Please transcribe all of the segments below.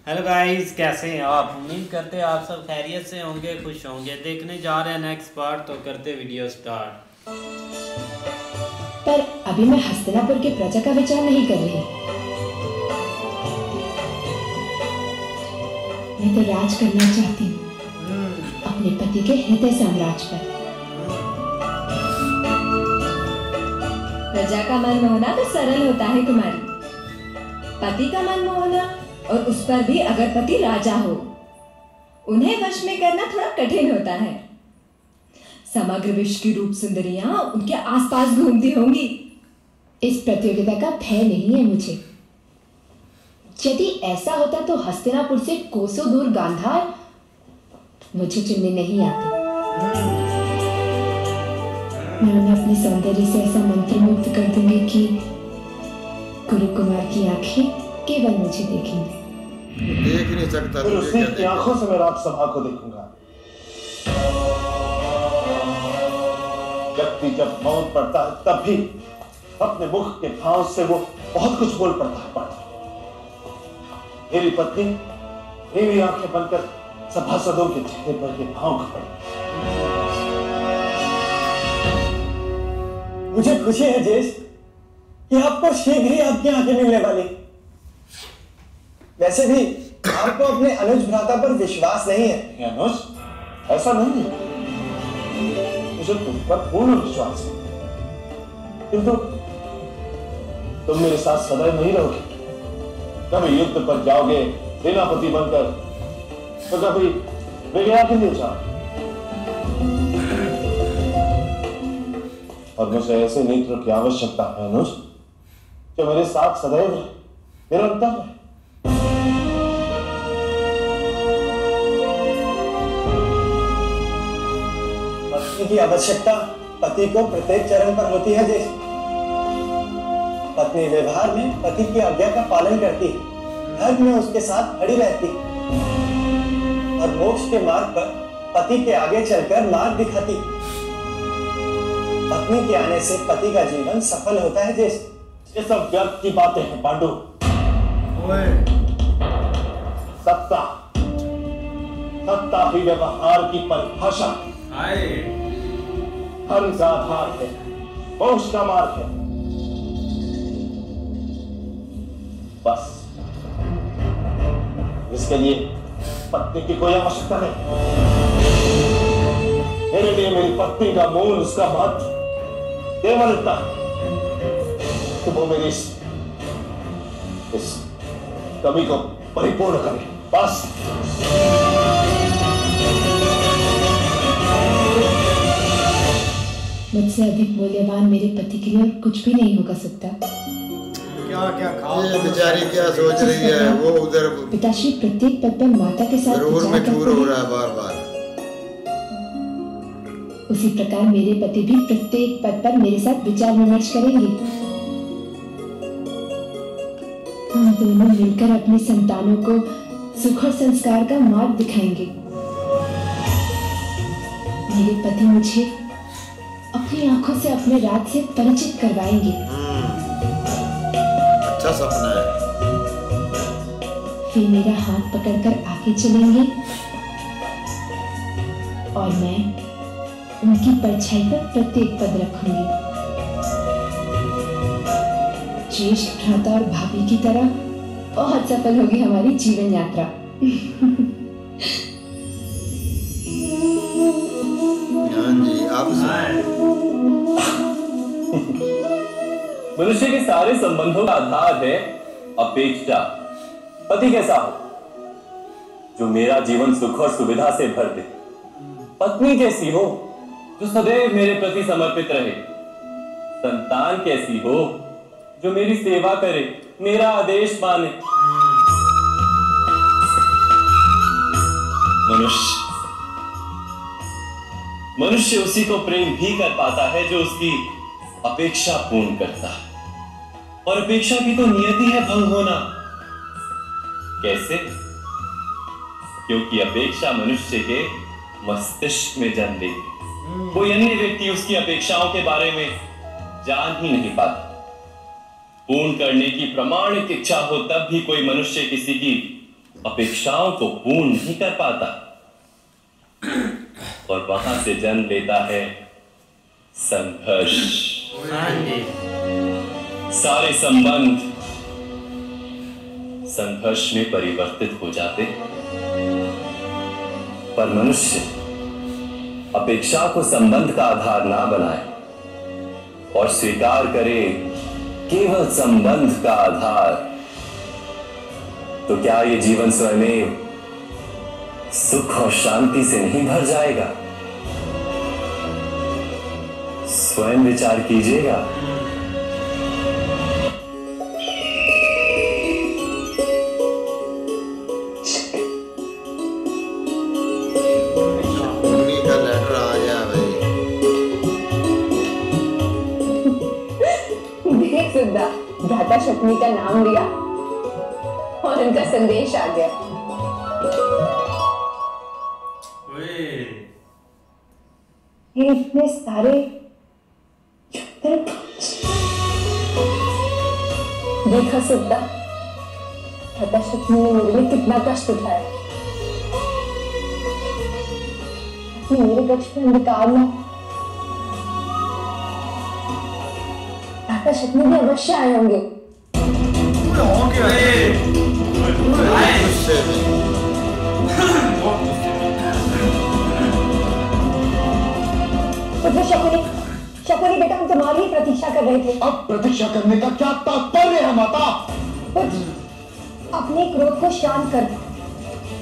Hello guys, कैसे हैं आप? उम्मीद करते हैं आप सब खैरियत से होंगे, खुश होंगे। देखने जा रहे हैं नेक्स्ट पार्ट, तो करते वीडियो स्टार्ट। पर अभी मैं हस्तिनापुर के प्रजा का विचार नहीं कर रही। मैं तो राज करना चाहती हूँ अपने पति के हृदय साम्राज्य पर। प्रजा का मन मोहना तो सरल होता है कुमारी, पति का मन मोहना, और उस पर भी अगर पति राजा हो, उन्हें वश में करना थोड़ा कठिन होता है। समग्र विश्व की रूप सुंदरियां उनके आसपास घूमती होंगी। इस प्रतियोगिता का भय नहीं है मुझे। यदि ऐसा होता तो हस्तिनापुर से कोसों दूर गांधार मुझे चुनने नहीं आते। मैं उन्हें अपने सौंदर्य से ऐसा मंत्रमुग्ध कर दूंगी कि गुरु कुमार की आंखें केवल मुझे देखेंगे। देख नहीं सकता, फिर उसी आंखों से मैं राजसभा को देखूंगा। व्यक्ति जब मौन पड़ता है तब भी अपने मुख के भाव से वो बहुत कुछ बोल पड़ता है। मेरी पत्नी मेरी आंखें बनकर सभासदों के चेहरे पर के भाव खपड़ी। मुझे खुशी है जेश कि आपको शीघ्र ही आपकी आंखें मिलने वाली। वैसे भी आपको अपने अनुज भ्राता पर विश्वास नहीं है। अनुज, ऐसा नहीं है, मुझे तुम पर पूर्ण विश्वास है, किंतु तुम मेरे साथ सदैव नहीं रहोगे। कभी युद्ध पर जाओगे सेनापति बनकर, तो कभी विजया के लिए जाओ, और मुझे ऐसे नेत्र की आवश्यकता है अनुज, जो मेरे साथ सदैव निरंतर रहे। पत्नी की आवश्यकता पति को प्रत्येक चरण पर होती है। जैसे पत्नी व्यवहार में पति की आज्ञा का पालन करती है, धर्म में उसके साथ खड़ी रहती है, और मोक्ष के मार्ग पर पति के आगे चलकर मार्ग दिखाती है। पत्नी के आने से पति का जीवन सफल होता है। जैसे ये सब व्यर्थ की बातें हैं पांडु। सत्ता ही व्यवहार की परिभाषा है, धर्म का आधार है, मोक्ष का मार्ग है। बस इसके लिए पत्नी की कोई आवश्यकता नहीं। मेरे लिए मेरी पत्नी का मूल, उसका महत्व केवल इतना कि वो मेरी इस कमी को परिपूर्ण करे, बस। मुझसे अधिक मूल्यवान मेरे पति के लिए और कुछ भी नहीं होगा सकता। क्या ये बेचारी क्या सोच रही है? वो उधर पिताश्री प्रत्येक पद पर माता के साथ जरूर में चूर हो रहा है बार बार। उसी प्रकार मेरे पति भी प्रत्येक पद पर मेरे साथ विचार विमर्श करेंगे। हम दोनों मिलकर अपने संतानों को सुख और संस्कार का मार्ग दिखाएंगे। मेरे पति मुझे अपनी आंखों से अपने राज से परिचित करवाएंगे। अच्छा सपना है। फिर मेरा हाथ पकड़कर आगे चलेंगे और मैं उनकी परछाई पर प्रत्येक पद रखूंगी। ज्येष्ठ भ्राता और भाभी की तरह बहुत सफल होगी हमारी जीवन यात्रा। जी, आप मनुष्य के सारे संबंधों का आधार है अपेक्षा। पति कैसा हो जो मेरा जीवन सुख और सुविधा से भर दे। पत्नी कैसी हो जो सदैव मेरे प्रति समर्पित रहे। संतान कैसी हो जो मेरी सेवा करे, मेरा आदेश माने। मनुष्य उसी को प्रेम भी कर पाता है जो उसकी अपेक्षा पूर्ण करता है, और अपेक्षा की तो नियति है भंग होना। कैसे? क्योंकि अपेक्षा मनुष्य के मस्तिष्क में जन्म लेती। कोई अन्य व्यक्ति उसकी अपेक्षाओं के बारे में जान ही नहीं पाता। पूर्ण करने की प्रामाणिक इच्छा हो तब भी कोई मनुष्य किसी की अपेक्षाओं को पूर्ण नहीं कर पाता और वहां से जन्म लेता है संघर्ष। हाँ जी। सारे संबंध संघर्ष में परिवर्तित हो जाते, पर मनुष्य अपेक्षा को संबंध का आधार ना बनाए और स्वीकार करे केवल संबंध का आधार, तो क्या ये जीवन स्वयं सुख और शांति से नहीं भर जाएगा? स्वयं विचार कीजिएगा। मम्मी का लेटर आ गया भाई। देख सुद्धा, भ्राता शक्ति का नाम लिया और उनका संदेश आ गया। ये इतने सारे देखा सुद्धा, भ्राता शक्ति ने मेरे लिए कितना कष्ट उठाया। मेरे कक्ष में अंधकार में भ्राता शक्ति भी अवश्य आए होंगे। शकुनी, शकुनी बेटा, हम तुम्हारी ही प्रतीक्षा कर रहे थे। अब प्रतीक्षा करने का क्या तात्पर्य है माता? अपने क्रोध को शांत कर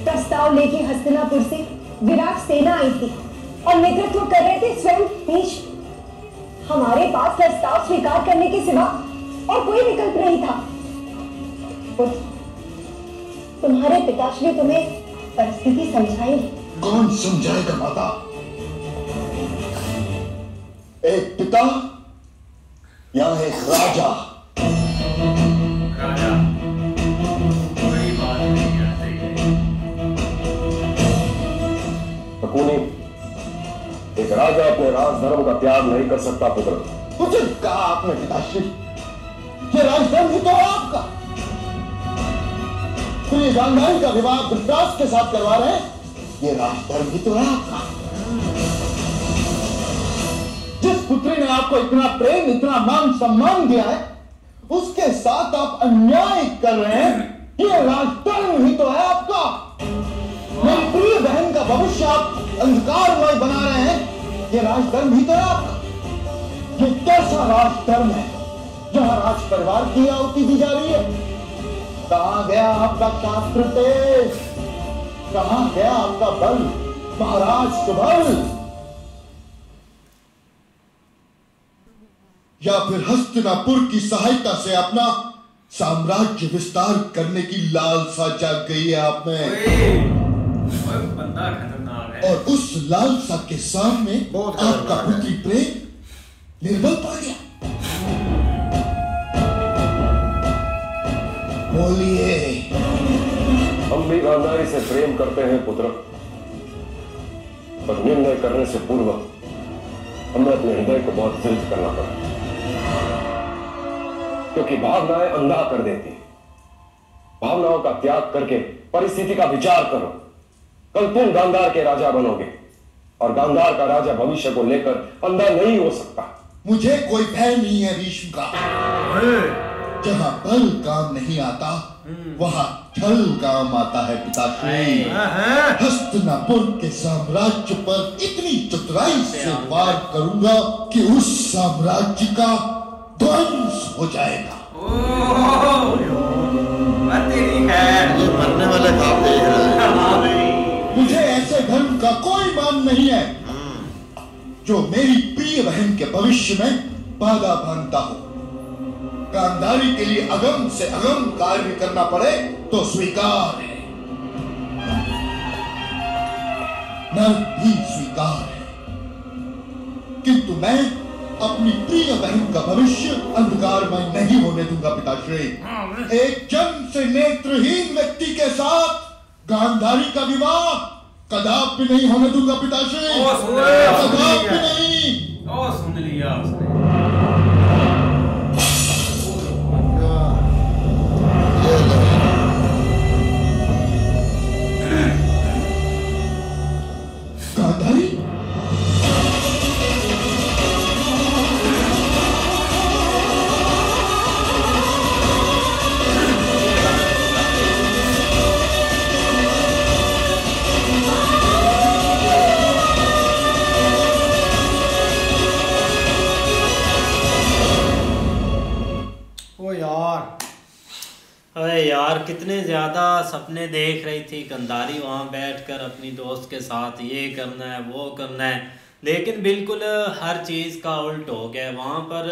प्रस्ताव लेके हस्तिनापुर से विराट सेना आई थी और नेतृत्व कर रहे थे स्वयं भीष्म। हमारे पास प्रस्ताव स्वीकार करने के सिवा और कोई विकल्प नहीं था। तुम्हारे पिताश्री तुम्हें परिस्थिति समझाएंगे। कौन समझाएगा माता? एक पिता या एक राजा? राजा कोई बात नहीं करते। शकुनी, एक राजा अपने राजधर्म का त्याग नहीं कर सकता पुत्र। उचित कहा आपने पिताश्री, ये राजधर्म ही तो है आपका। तो ये गांधारी का विवाह धृतराष्ट्र के साथ करवा रहे हैं, ये राजधर्म ही तो है आपका। जिस पुत्री ने आपको इतना प्रेम, इतना मान सम्मान दिया है, उसके साथ आप अन्याय कर रहे हैं, ये राजधर्म ही तो है आपका। मेरी प्रिय बहन का भविष्य आप अंधकारमय बना रहे हैं, ये राजधर्म ही तो है आपका। ये कैसा राजधर्म है जहां राज परिवार की आहुति दी जा रही है? कहां गया आपका शास्त्र तेज? कहां गया आपका बल, महाराज सुबल? या फिर हस्तिनापुर की सहायता से अपना साम्राज्य विस्तार करने की लालसा जाग गई है आप में? बंदा खतरनाक है। और उस लालसा के सामने बहुत आपका खतरनाक है। पुत्री प्रेम निर्बल पड़ गया। बोलिए। हम भी गांधारी से प्रेम करते हैं पुत्र, पर निर्णय करने से पूर्व हमें अपने हृदय को बहुत दृढ़ करना पड़ा, क्योंकि भावनाएं अंधा कर देती है। भावनाओं का त्याग करके परिस्थिति का विचार करो। कल तुम गांधार के राजा बनोगे और गांधार का राजा भविष्य को लेकर अंधा नहीं हो सकता। मुझे कोई भय नहीं है भीष्म का। जहां बल काम नहीं आता, वहां छल काम आता है पिताश्री। हस्तिनापुर के साम्राज्य पर इतनी चतुराई से वार करूंगा कि उस साम्राज्य का ध्वंस हो जाएगा। ये मरने वाले काम देख रहा है। मुझे ऐसे धर्म का कोई मान नहीं है जो मेरी प्रिय बहन के भविष्य में बाधा बांधता हो। गांधारी के लिए अगम से अगम कार्य करना पड़े तो स्वीकार है, नर्क भी स्वीकार है, किंतु मैं अपनी प्रिय बहन का भविष्य अंधकारमय नहीं होने दूंगा पिताश्री। एक जन्म से नेत्रहीन व्यक्ति के साथ गांधारी का विवाह कदापि नहीं होने दूंगा पिताश्री, कदापि नहीं। सुन लिया उसने। कितने ज़्यादा सपने देख रही थी कंधारी वहाँ बैठकर अपनी दोस्त के साथ, ये करना है वो करना है, लेकिन बिल्कुल हर चीज़ का उल्ट हो गया। वहाँ पर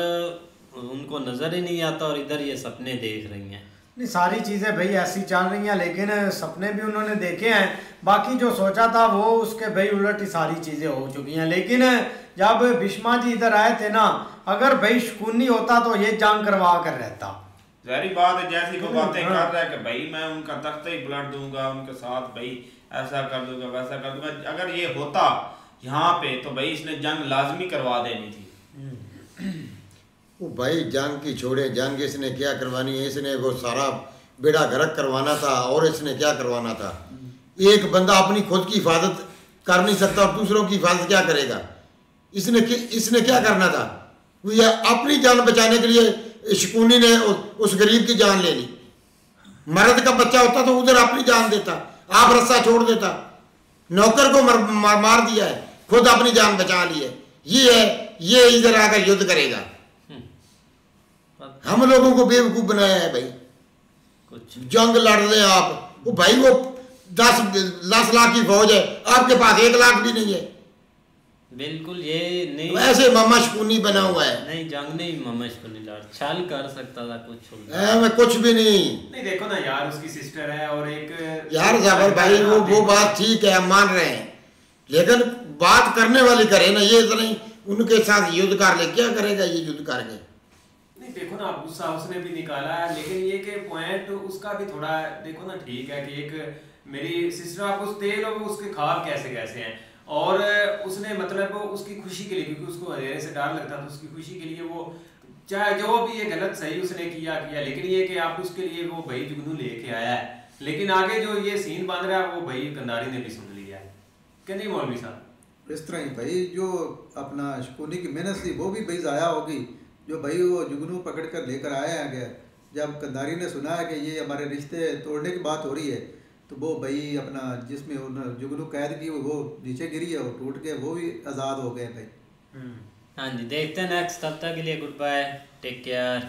उनको नज़र ही नहीं आता और इधर ये सपने देख रही हैं। नहीं, सारी चीज़ें भाई ऐसी चल रही हैं, लेकिन सपने भी उन्होंने देखे हैं। बाकी जो सोचा था वो उसके भाई उलट ही सारी चीज़ें हो चुकी हैं। लेकिन जब भीष्मा जी इधर आए थे ना, अगर भाई शकुनी होता तो ये जंग करवा कर रहता। जारी बात है, जैसी को बातें कर रहा है कि भाई मैं उनका तख्त ही पलट दूंगा, उनके साथ भाई ऐसा कर दूंगा वैसा कर दूंगा। अगर ये होता यहाँ पे तो भाई इसने जंग लाजमी करवा देनी थी। वो भाई जंग की छोड़े, जंग इसने क्या करवानी है, इसने वो सारा बेड़ा गर्क करवाना था। और इसने क्या करवाना था, एक बंदा अपनी खुद की हिफाजत कर नहीं सकता और दूसरों की हिफाजत क्या करेगा। इसने क्या करना था, ये अपनी जान बचाने के लिए शकुनी ने उस गरीब की जान ले ली। मर्द का बच्चा होता तो उधर अपनी जान देता, आप रस्सा छोड़ देता। नौकर को मार दिया है, खुद अपनी जान बचा ली है। ये है, ये इधर आकर युद्ध करेगा। हम लोगों को बेवकूफ बनाया है भाई। कुछ जंग लड़ रहे हैं आप, वो भाई वो 10 लाख की फौज है, आपके पास 1 लाख भी नहीं है। बिल्कुल ये नहीं, ऐसे मामा शकुनी बना हुआ है। नहीं जंग नहीं मामा शकुनी लड़, छल कर सकता था कुछ मैं कुछ भी नहीं। देखो ना यार, उसकी सिस्टर है और एक यार जाफर भाई वो बात ठीक है, हम मान रहे हैं, लेकिन बात करने वाली करे ना, ये तो नहीं उनके साथ युद्ध कर ले। क्या करेगा ये युद्ध करके? नहीं देखो ना, गुस्सा उसने भी निकाला है, लेकिन ये कि पॉइंट उसका भी थोड़ा देखो ना, ठीक है कि एक मेरी सिस्टर आपको तेल और उसके ख्वाब कैसे कैसे हैं, और उसने मतलब उसकी खुशी के लिए, क्योंकि उसको अंधेरे से डर लगता था, उसकी खुशी के लिए वो चाहे जो भी ये गलत सही उसने किया, लेकिन ये कि आप उसके लिए वो भाई जुगनू लेके आया है। लेकिन आगे जो ये सीन बांध रहा है वो भाई कंधारी ने भी सुन लिया है कि नहीं मौलवी साहब? इस तरह ही भाई जो अपना शकुनी की मेहनत थी वो भी भाई ज़ाया होगी। जो भाई वो जुगनू पकड़ कर लेकर आया है गया, जब कंधारी ने सुना है कि ये हमारे रिश्ते तोड़ने की बात हो रही है, तो वो भाई अपना जिसमें जुगनू कैद की वो नीचे गिरी है, वो टूट के वो भी आज़ाद हो गए भाई। हाँ जी, देखते हैं नेक्स्ट। तब तक के लिए गुड बाय, टेक केयर।